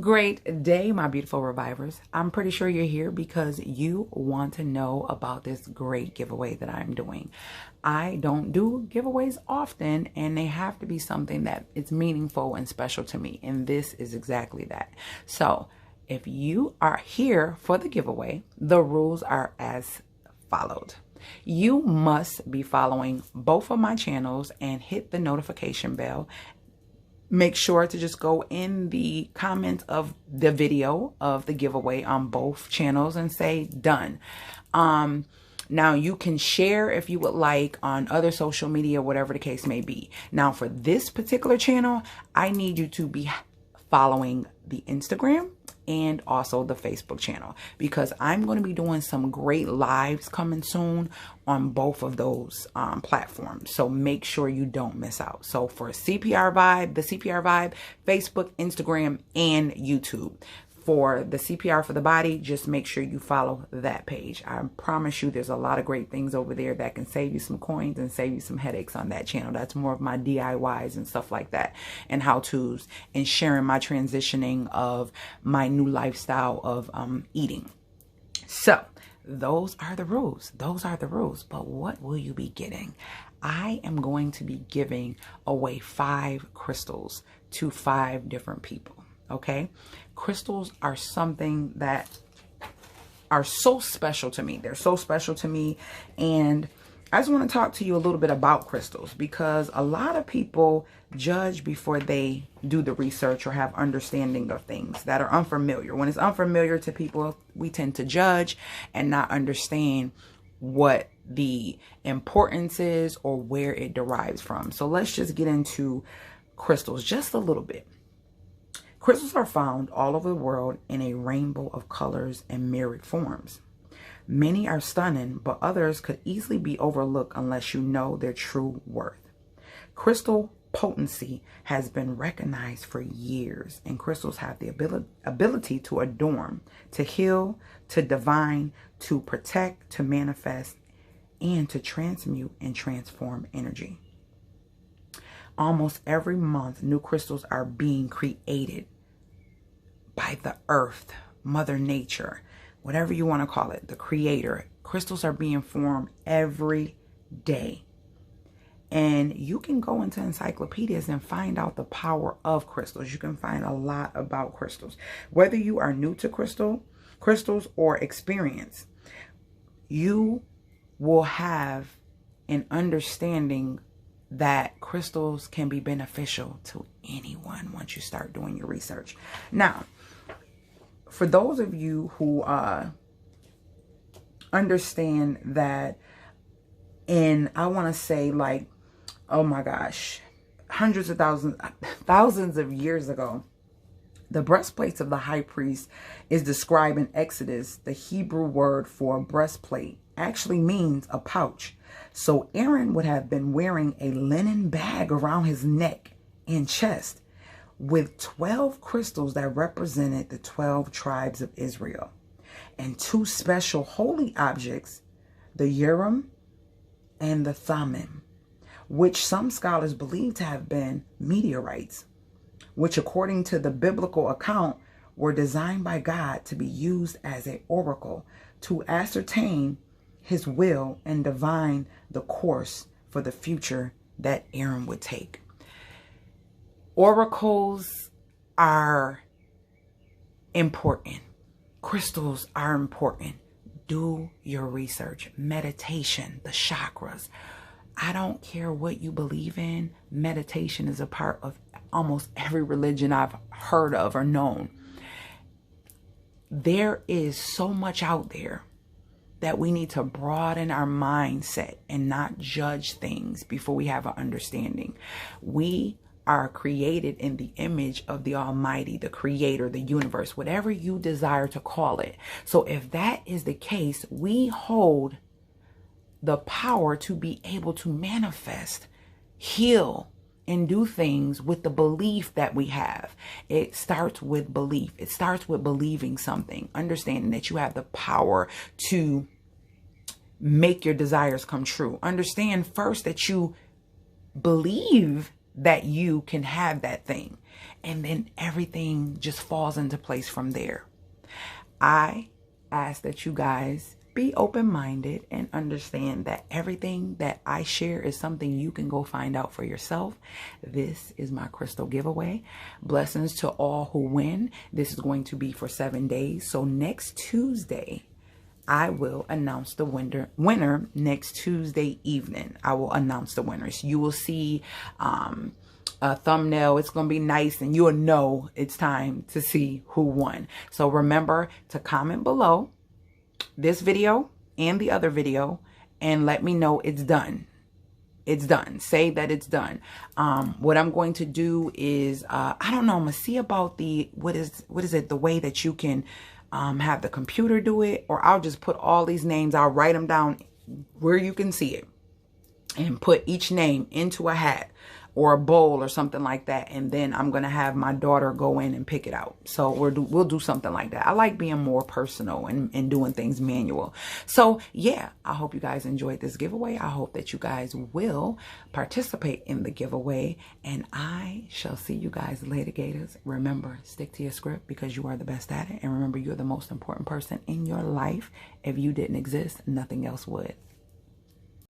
Great day, my beautiful revivers. I'm pretty sure you're here because you want to know about this great giveaway that I'm doing. I don't do giveaways often, and they have to be something that is meaningful and special to me, and this is exactly that. So if you are here for the giveaway, the rules are as followed. You must be following both of my channels and hit the notification bell. Make sure to just go in the comments of the video of the giveaway on both channels and say done. Now you can share if you would like on other social media, whatever the case may be. Now for this particular channel, I need you to be following the Instagram and also the Facebook channel, because I'm going to be doing some great lives coming soon on both of those platforms. So make sure you don't miss out. So for CPR Vibe, the CPR Vibe, Facebook, Instagram, and YouTube. For the CPR for the body, just make sure you follow that page. I promise you there's a lot of great things over there that can save you some coins and save you some headaches on that channel. That's more of my DIYs and stuff like that, and how-tos, and sharing my transitioning of my new lifestyle of eating. So those are the rules. Those are the rules. But what will you be getting? I am going to be giving away 5 crystals to 5 different people. Okay, crystals are something that are so special to me. They're so special to me. And I just want to talk to you a little bit about crystals, because a lot of people judge before they do the research or have understanding of things that are unfamiliar. When it's unfamiliar to people, we tend to judge and not understand what the importance is or where it derives from. So let's just get into crystals just a little bit. Crystals are found all over the world in a rainbow of colors and myriad forms. Many are stunning, but others could easily be overlooked unless you know their true worth. Crystal potency has been recognized for years, and crystals have the ability to adorn, to heal, to divine, to protect, to manifest, and to transmute and transform energy. Almost every month, new crystals are being created by the earth, Mother Nature, whatever you want to call it, the creator. Crystals are being formed every day. And you can go into encyclopedias and find out the power of crystals. You can find a lot about crystals. Whether you are new to crystals or experienced, you will have an understanding that crystals can be beneficial to anyone once you start doing your research. Now, for those of you who understand that, and I want to say, like, oh my gosh, hundreds of thousands of years ago, the breastplates of the high priest is described in Exodus. The Hebrew word for breastplate actually means a pouch. So Aaron would have been wearing a linen bag around his neck and chest with 12 crystals that represented the 12 tribes of Israel, and 2 special holy objects, the Urim and the Thummim, which some scholars believe to have been meteorites, which according to the biblical account were designed by God to be used as an oracle to ascertain his will and divine the course for the future that Aaron would take. Oracles are important. Crystals are important. Do your research. Meditation, the chakras. I don't care what you believe in. Meditation is a part of almost every religion I've heard of or known. There is so much out there that we need to broaden our mindset and not judge things before we have an understanding. We are created in the image of the Almighty, the Creator, the universe, whatever you desire to call it. So if that is the case, we hold the power to be able to manifest, heal, and do things with the belief that we have. It starts with belief. It starts with believing something, understanding that you have the power to make your desires come true. Understand first that you believe that you can have that thing. And then everything just falls into place from there. I ask that you guys be open-minded and understand that everything that I share is something you can go find out for yourself. This is my crystal giveaway. Blessings to all who win. This is going to be for 7 days. So next Tuesday, I will announce the winner next Tuesday evening. I will announce the winners. You will see a thumbnail. It's going to be nice and you'll know it's time to see who won. So remember to comment below this video and the other video and let me know it's done. It's done. Say that it's done. What I'm going to do is, I don't know, I'm going to see about the, what is it, the way that you can have the computer do it, or I'll just put all these names, I'll write them down where you can see it and put each name into a hat or a bowl or something like that. And then I'm going to have my daughter go in and pick it out. So we'll do something like that. I like being more personal and doing things manual. So yeah, I hope you guys enjoyed this giveaway. I hope that you guys will participate in the giveaway, and I shall see you guys later, Gators. Remember, stick to your script because you are the best at it. And remember, you're the most important person in your life. If you didn't exist, nothing else would.